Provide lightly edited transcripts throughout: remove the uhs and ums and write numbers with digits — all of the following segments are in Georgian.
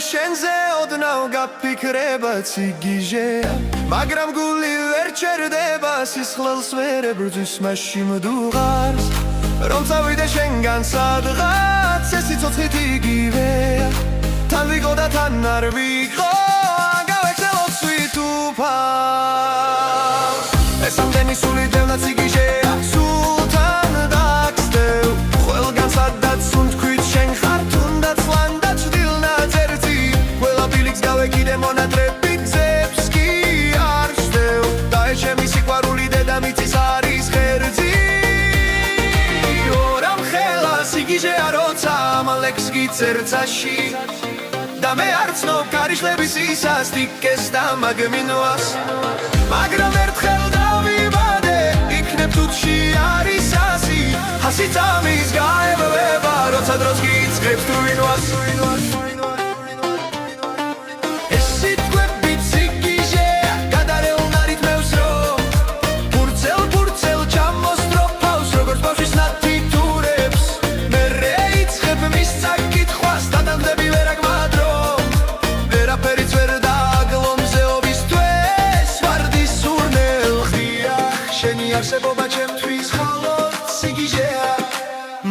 შენზე ოდნავ გაფიქრება ციგიჟეა მაგრამ გული ვერ ჩერდება სისხლს ვერ ებრძვის მასში მდუღარს რომ წავიდე შენგან სადღაც ეს სიცოცხლით იგივეა თან ვიყო და თან არ ვიყო გავეცელო ცვით უფალს ეს ამდენი სული დევნა ციგიჟეა სულთან დაგსდევ ყველგან სადაც უნთქვით შენ ხარ თუნდაც ლანდა ჭდილნაც ერთი ყველა ბილიქს გავეკიდე მონატრებით გზებს კი არ ვსდევ და ეს ჩემი სიყვარული დედამიწის არის ღერძი სიგიჟეა როცა ამალექს გიწერცაში და მე არ ვცნობ ქარიშლების ისასტიკეს და მაგმინვას მაგრამ ერთხელ დავიბადე იქნებ თუთში არის ასი წამის გაევლება როცა დროს გიწყებს თუ ვინვას ეს სიტყვები ციგიჟეა გადარეულ არითმევს რომ ფურცელ ჩამოსტროფავს როგორც ბავშვის ნათი არსებობა ჩემთვის მხოლოდ სიგიჟეა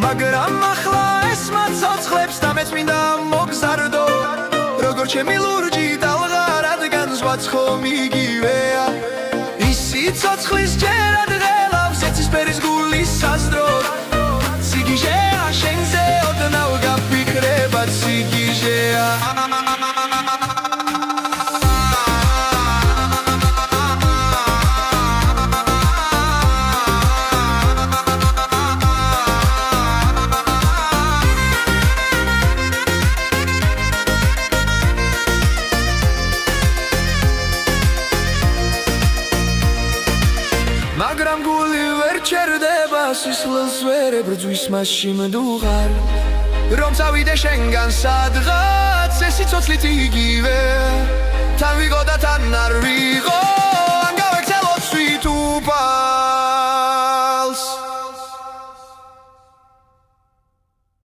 მაგრამ ახლა ეს მაცოცხლებს და მეც მინდა მოგზარდო როგორ ჩემი ლურჯი ტალღა რადგან ზღვაც ხომ იგივეა ის სიცოცხლის ჯერად ღელავს ეცისფერის გულის საზდროდ სიგიჟეა შენზე ოდნავ გაფიქრება სიგიჟეა მაგრამ გული ვერ ჩერდება სისხლს ვერ ებრძვის მასში მდუღარ რომ წავიდე შენგან სადღაც ეს სიცოცხლით იგივე თან ვიყო და თან არ ვიყო